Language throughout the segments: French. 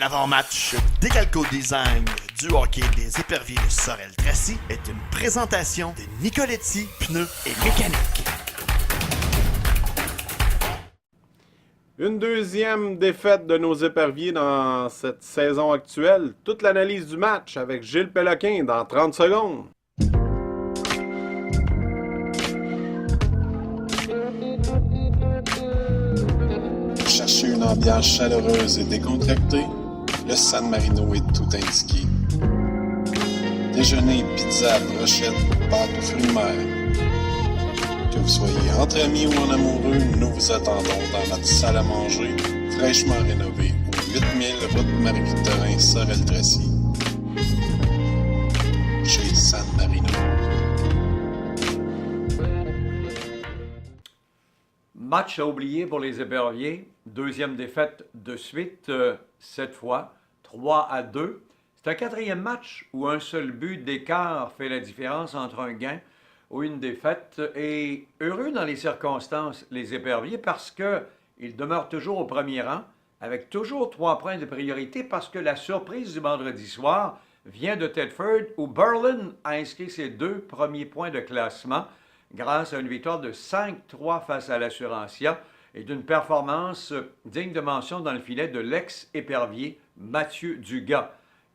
L'avant-match Décalco Design du hockey des éperviers de Sorel-Tracy est une présentation de Nicoletti Pneus et Mécanique. Une deuxième défaite de nos éperviers dans cette saison actuelle. Toute l'analyse du match avec Gilles Péloquin dans 30 secondes. Cherchez une ambiance chaleureuse et décontractée, le San Marino est tout indiqué. Déjeuner, pizza, brochette, pâtes ou fruits de mer. Que vous soyez entre amis ou en amoureux, nous vous attendons dans notre salle à manger, fraîchement rénovée au 8000 route Marie-Victorin, Sorel-Tracy. Chez San Marino. Match à oublier pour les éperviers. Deuxième défaite de suite, cette fois, 3-2. C'est un quatrième match où un seul but d'écart fait la différence entre un gain ou une défaite. Et heureux dans les circonstances, les éperviers, parce qu'ils demeurent toujours au premier rang, avec toujours 3 points de priorité, parce que la surprise du vendredi soir vient de Thetford, où Berlin a inscrit ses 2 premiers points de classement grâce à une victoire de 5-3 face à l'Assurantia et d'une performance digne de mention dans le filet de l'ex-épervier Mathieu Dugas.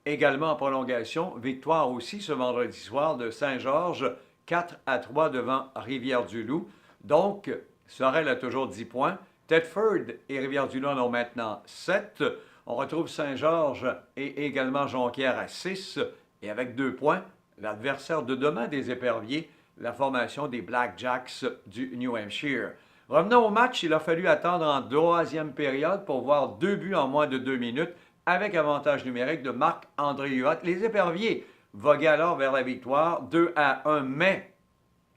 Également en prolongation, victoire aussi ce vendredi soir de Saint-Georges, 4-3 devant Rivière-du-Loup. Donc, Sorel a toujours 10 points. Thetford et Rivière-du-Loup en ont maintenant 7. On retrouve Saint-Georges et également Jonquière à 6. Et avec 2 points, l'adversaire de demain des éperviers, la formation des Blackjacks du New Hampshire. Revenons au match, il a fallu attendre en troisième période pour voir 2 buts en moins de 2 minutes avec avantage numérique de Marc-André Huot. Les éperviers voguaient alors vers la victoire 2-1, mais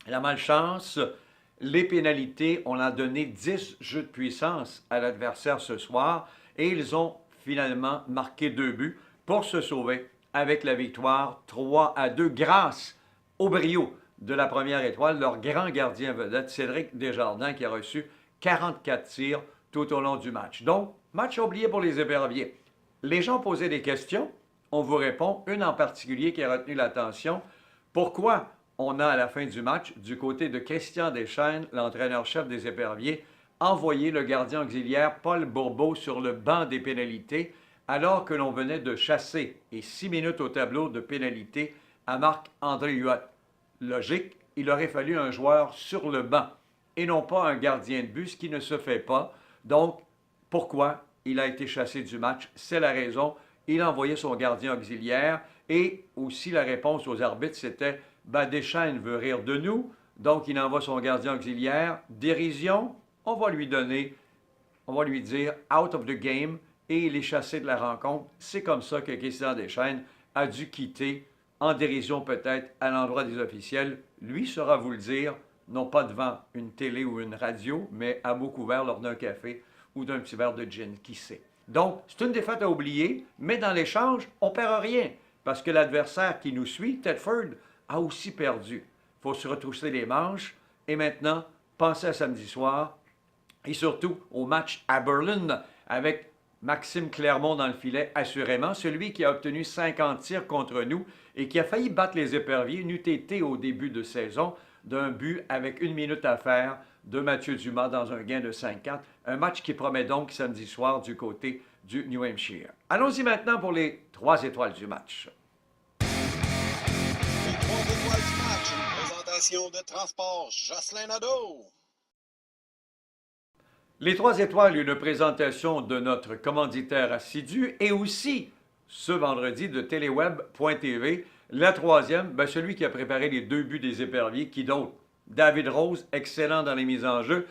la malchance, les pénalités, on a donné 10 jeux de puissance à l'adversaire ce soir et ils ont finalement marqué 2 buts pour se sauver avec la victoire 3-2 grâce au brio de la première étoile, leur grand gardien vedette, Cédric Desjardins, qui a reçu 44 tirs tout au long du match. Donc, match oublié pour les éperviers. Les gens posaient des questions, on vous répond, une en particulier qui a retenu l'attention. Pourquoi on a à la fin du match, du côté de Christian Deschênes, l'entraîneur-chef des éperviers, envoyé le gardien auxiliaire Paul Bourbeau sur le banc des pénalités, alors que l'on venait de chasser, et 6 minutes au tableau de pénalité, à Marc-André Huot? Logique, il aurait fallu un joueur sur le banc et non pas un gardien de but, ce qui ne se fait pas. Donc, pourquoi il a été chassé du match? C'est la raison. Il a envoyé son gardien auxiliaire et aussi la réponse aux arbitres, c'était « Deschênes veut rire de nous ». Donc, il envoie son gardien auxiliaire. Dérision, on va lui dire « out of the game » et il est chassé de la rencontre. C'est comme ça que Christian Deschênes a dû quitter en dérision peut-être à l'endroit des officiels. Lui saura vous le dire, non pas devant une télé ou une radio, mais à mots couverts lors d'un café ou d'un petit verre de gin, qui sait. Donc, c'est une défaite à oublier, mais dans l'échange, on ne perd rien, parce que l'adversaire qui nous suit, Thetford, a aussi perdu. Il faut se retrousser les manches, et maintenant, pensez à samedi soir, et surtout au match à Berlin, avec Maxime Clermont dans le filet, assurément, celui qui a obtenu 50 tirs contre nous et qui a failli battre les éperviers, n'eût été au début de saison d'un but avec 1 minute à faire de Mathieu Dumas dans un gain de 5-4. Un match qui promet donc samedi soir du côté du New Hampshire. Allons-y maintenant pour les 3 étoiles du match. Les 3 étoiles du match, une présentation de Transport Jocelyn Nadeau. Les 3 étoiles, une présentation de notre commanditaire assidu et aussi ce vendredi de téléweb.tv. La troisième, celui qui a préparé les 2 buts des éperviers, qui d'autre? David Rose, excellent dans les mises en jeu.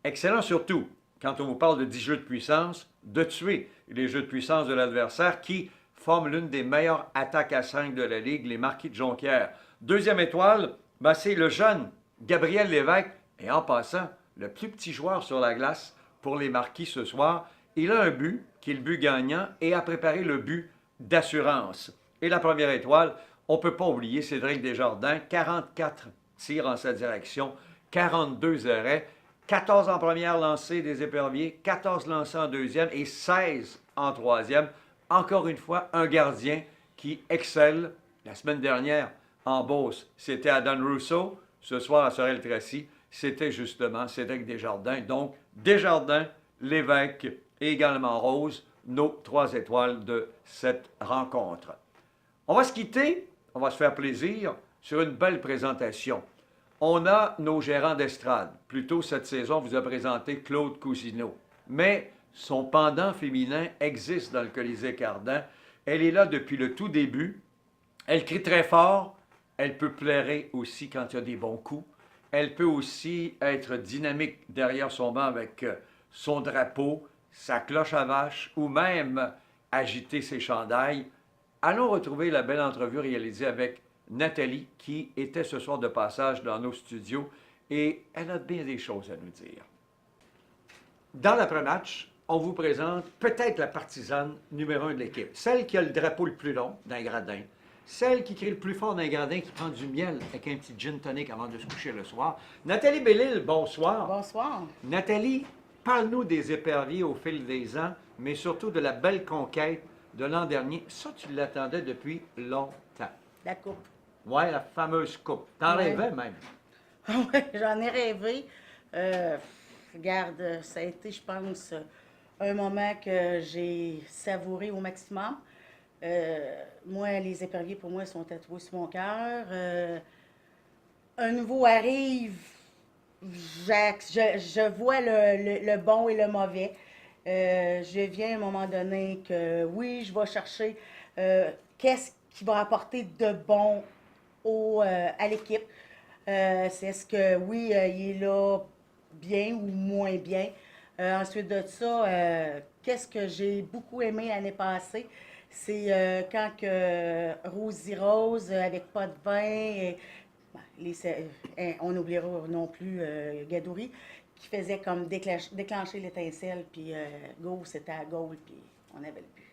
Excellent surtout, quand on vous parle de 10 jeux de puissance, de tuer les jeux de puissance de l'adversaire qui forment l'une des meilleures attaques à 5 de la Ligue, les Marquis de Jonquière. Deuxième étoile, c'est le jeune Gabriel Lévesque. Et en passant, le plus petit joueur sur la glace pour les Marquis ce soir. Il a un but, qui est le but gagnant, et a préparé le but d'assurance. Et la première étoile, on ne peut pas oublier Cédric Desjardins, 44 tirs en sa direction, 42 arrêts, 14 en première lancée des éperviers, 14 lancés en deuxième et 16 en troisième. encore une fois, un gardien qui excelle. La semaine dernière, en Beauce, c'était Adam Russo. Ce soir, à Sorel-Tracy, c'était justement Cédric Desjardins. Donc, Desjardins, Lévesque et également Rose, nos 3 étoiles de cette rencontre. On va se quitter, on va se faire plaisir sur une belle présentation. On a nos gérants d'estrade. Plus tôt cette saison, on vous a présenté Claude Cousineau. Mais son pendant féminin existe dans le Colisée Cardan. Elle est là depuis le tout début. Elle crie très fort. Elle peut plairer aussi quand il y a des bons coups. Elle peut aussi être dynamique derrière son banc avec son drapeau, sa cloche à vache ou même agiter ses chandails. Allons retrouver la belle entrevue réalisée avec Nathalie qui était ce soir de passage dans nos studios et elle a bien des choses à nous dire. Dans l'après-match, on vous présente peut-être la partisane numéro 1 de l'équipe, celle qui a le drapeau le plus long d'un gradin, celle qui crie le plus fort d'un gradin, qui prend du miel avec un petit gin tonic avant de se coucher le soir. Nathalie Bellil, bonsoir. Bonsoir. Nathalie, parle-nous des éperviers au fil des ans, mais surtout de la belle conquête de l'an dernier. Ça, tu l'attendais depuis longtemps. La coupe. Oui, la fameuse coupe. T'en Ouais. rêvais même. Oui, j'en ai rêvé. Regarde, ça a été, je pense, un moment que j'ai savouré au maximum. Moi, les éperviers, pour moi, sont tatoués sur mon cœur. Un nouveau arrive, je vois le bon et le mauvais. Je viens à un moment donné que, oui, je vais chercher qu'est-ce qui va apporter de bon à l'équipe. C'est est-ce que, oui, il est là bien ou moins bien. Ensuite de ça, qu'est-ce que j'ai beaucoup aimé l'année passée, c'est quand que Rosie Rose, avec pas de vin, et, on n'oubliera non plus Gadouri, qui faisait comme déclencher l'étincelle, puis go, c'était à goal, puis on avait le but.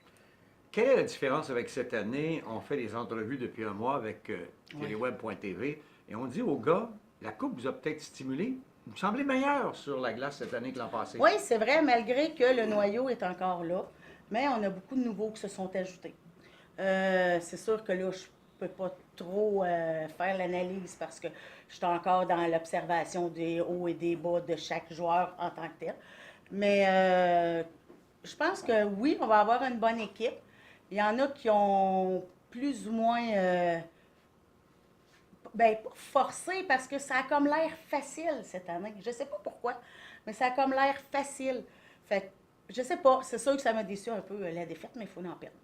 Quelle est la différence avec cette année? On fait des entrevues depuis un mois avec Téléweb.tv et on dit aux gars, la Coupe vous a peut-être stimulé. Vous semblez meilleur sur la glace cette année que l'an passé. Oui, c'est vrai, malgré que le noyau est encore là, mais on a beaucoup de nouveaux qui se sont ajoutés. C'est sûr que là, je peux pas trop faire l'analyse parce que je suis encore dans l'observation des hauts et des bas de chaque joueur en tant que tel. Mais je pense que oui, on va avoir une bonne équipe. Il y en a qui ont plus ou moins pas forcé parce que ça a comme l'air facile cette année. Je sais pas pourquoi, mais ça a comme l'air facile. Fait que, je sais pas, c'est sûr que ça m'a déçu un peu la défaite, mais il faut en perdre.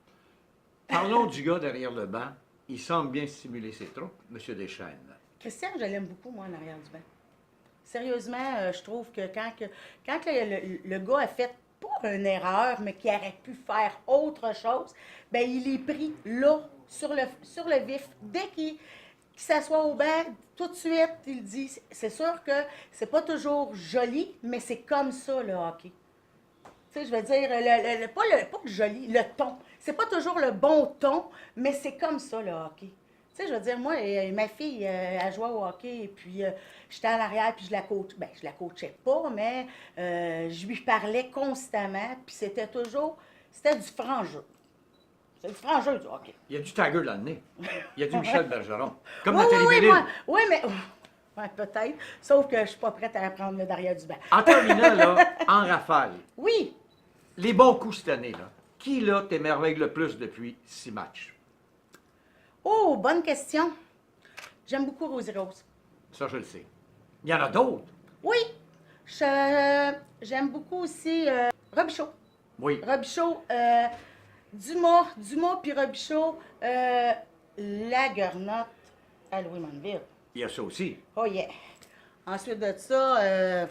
Parlons du gars derrière le banc. Il semble bien stimuler ses troupes, M. Deschênes. Christian, je l'aime beaucoup, moi, en arrière du banc. Sérieusement, je trouve que quand le gars a fait pas une erreur, mais qu'il aurait pu faire autre chose, ben il est pris là, sur le vif. Dès qu'il s'assoit au banc, tout de suite, il dit, c'est sûr que c'est pas toujours joli, mais c'est comme ça, le hockey. Tu sais, je veux dire, pas le joli, le ton. C'est pas toujours le bon ton, mais c'est comme ça, le hockey. Tu sais, je veux dire, moi, ma fille, elle jouait au hockey, et puis j'étais en arrière, puis je la coachais. Ben, je la coachais pas, mais je lui parlais constamment, puis c'était du franc-jeu. C'est du franc-jeu, du hockey. Il y a du Tiger dans le nez. Il y a du Michel Bergeron. Comme Oui, Nathalie oui, Bellil. oui, mais... Ouais, peut-être, sauf que je suis pas prête à apprendre le derrière du banc. En terminant, là, en rafale, Oui, les bons coups cette année, là, qui, là, t'émerveille le plus depuis 6 matchs? oh, bonne question. J'aime beaucoup Rosie Rose. Ça, je le sais. Il y en a d'autres. Oui, j'aime beaucoup aussi Robichaud. Oui. Robichaud, Dumas puis Robichaud, la Garnotte à Louis Manville. Il y a ça aussi. Oh yeah. Ensuite de ça,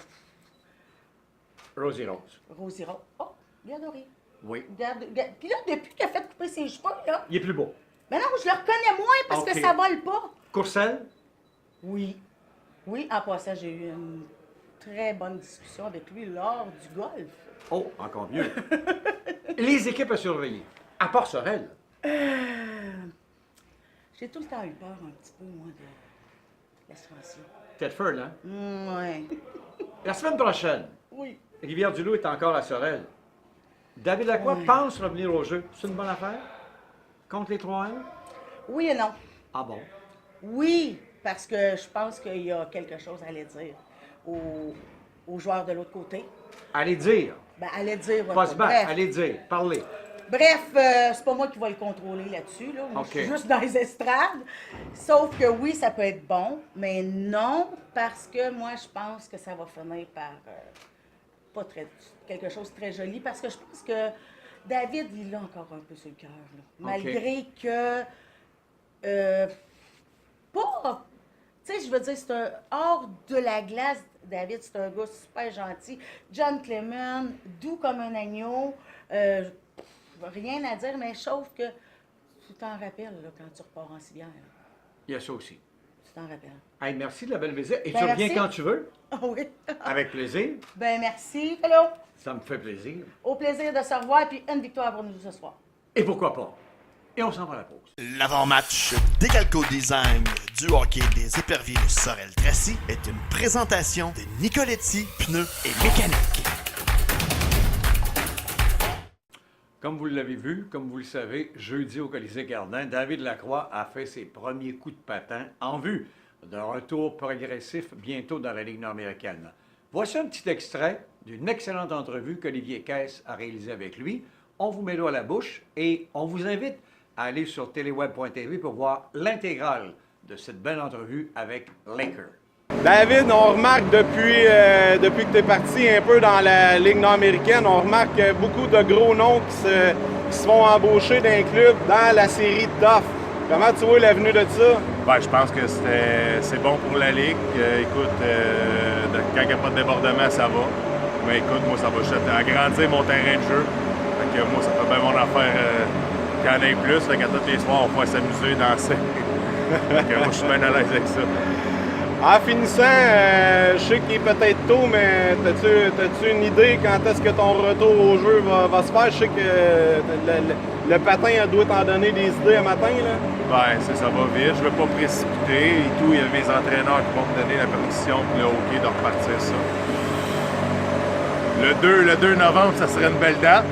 Rosie Rose. Rosie Rose. Oh, Gadori. Oui. Puis là, depuis qu'il a fait couper ses cheveux, là, Il est plus beau. ben non, je le reconnais moins parce Ok. que ça vole pas. Courcelles? Oui. Oui, en passant, j'ai eu une très bonne discussion avec lui lors du golf. Oh, encore mieux. Les équipes à surveiller. À part Sorel. J'ai tout le temps eu peur un petit peu, moi, de l'ascension. Tedford, hein? Ouais. La semaine prochaine, Oui. Rivière-du-Loup est encore à Sorel. David Lacroix pense revenir au jeu. C'est une bonne affaire? Contre les 3-1? Oui et non. Ah bon? Oui, parce que je pense qu'il y a quelque chose à aller dire aux joueurs de l'autre côté. Allez dire. Ben, allez dire. Pas se battre, bref, allez dire. Parlez. bref, c'est pas moi qui vais le contrôler là-dessus. Là. Moi, OK. je suis juste dans les estrades. Sauf que oui, ça peut être bon, mais non, parce que moi, je pense que ça va finir par pas très, quelque chose de très joli, parce que je pense que David, il a encore un peu sur le cœur. Là. Malgré que... pas... Tu sais, je veux dire, c'est un hors de la glace. David, c'est un gars super gentil. John Clement, doux comme un agneau. Rien à dire, mais sauf que tu t'en rappelles là, quand tu repars en civière. Il y a ça aussi. Tu t'en rappelles. Hey, merci de la belle visite. Et Ben, tu reviens merci. quand tu veux. Ah oui. Avec plaisir. Ben merci. Hello. Ça me fait plaisir. Au plaisir de se revoir, puis une victoire pour nous ce soir. Et pourquoi pas? Et on s'en va à la pause. L'avant-match Décalco Design du hockey des éperviers de Sorel-Tracy est une présentation de Nicoletti Pneus et Mécanique. Comme vous l'avez vu, comme vous le savez, jeudi au Colisée Gardin, David Lacroix a fait ses premiers coups de patin en vue d'un retour progressif bientôt dans la Ligue nord-américaine. Voici un petit extrait d'une excellente entrevue qu'Olivier Caisse a réalisée avec lui. On vous met l'eau à la bouche et on vous invite à aller sur teleweb.tv pour voir l'intégrale de cette belle entrevue avec Laker. David, on remarque depuis que tu es parti un peu dans la Ligue nord-américaine, on remarque beaucoup de gros noms qui se font embaucher d'un club dans la série de TOF. Comment tu vois l'avenue de ça? Ben, je pense que c'est bon pour la Ligue. Écoute, quand il n'y a pas de débordement, ça va. Mais écoute, moi, ça va juste agrandir mon terrain de jeu. Fait que moi, ça fait bien mon affaire qu'il y en ait plus. Fait qu'à tous les soirs, on va s'amuser, danser. Fait que moi, je suis bien à l'aise avec ça. En finissant, je sais qu'il est peut-être tôt, mais as-tu une idée quand est-ce que ton retour au jeu va se faire? Je sais que le patin doit t'en donner des idées un matin, là. Ben, ça va vite. Je ne veux pas précipiter et tout. Il y a mes entraîneurs qui vont me donner la permission pour le hockey de repartir ça. Le 2 novembre, ça serait une belle date.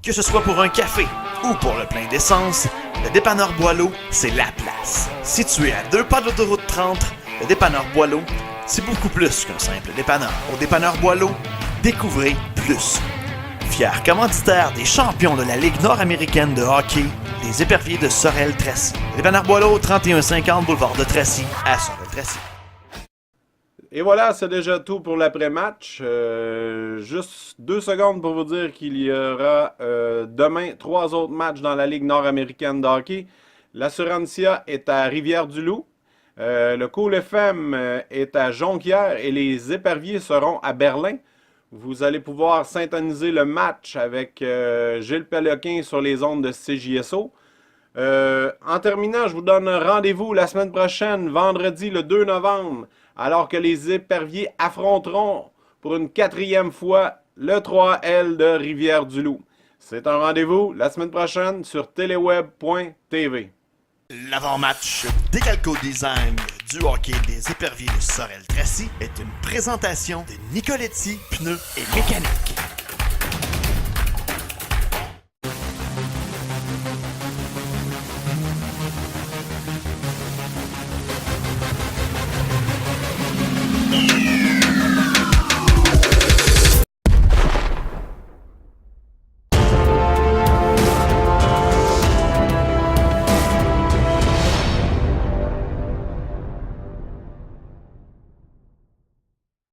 Que ce soit pour un café ou pour le plein d'essence, le dépanneur Boileau, c'est la place. Situé à 2 pas de l'autoroute 30, le dépanneur Boileau, c'est beaucoup plus qu'un simple dépanneur. Au dépanneur Boileau, découvrez plus. Fier commanditaire des champions de la Ligue nord-américaine de hockey, les éperviers de Sorel-Tracy. Le dépanneur Boileau, 3150 boulevard de Tracy, à Sorel-Tracy. Et voilà, c'est déjà tout pour l'après-match. Juste 2 secondes pour vous dire qu'il y aura demain 3 autres matchs dans la Ligue nord-américaine de hockey. L'Assurantia est à Rivière-du-Loup. Le Cool FM est à Jonquière et les éperviers seront à Berlin. Vous allez pouvoir syntoniser le match avec Gilles Péloquin sur les ondes de CJSO. En terminant, je vous donne rendez-vous la semaine prochaine, vendredi le 2 novembre, alors que les éperviers affronteront pour une 4e fois le 3L de Rivière-du-Loup. C'est un rendez-vous la semaine prochaine sur teleweb.tv. L'avant-match Décalco Design du hockey des éperviers de Sorel-Tracy est une présentation de Nicoletti Pneus et Mécanique.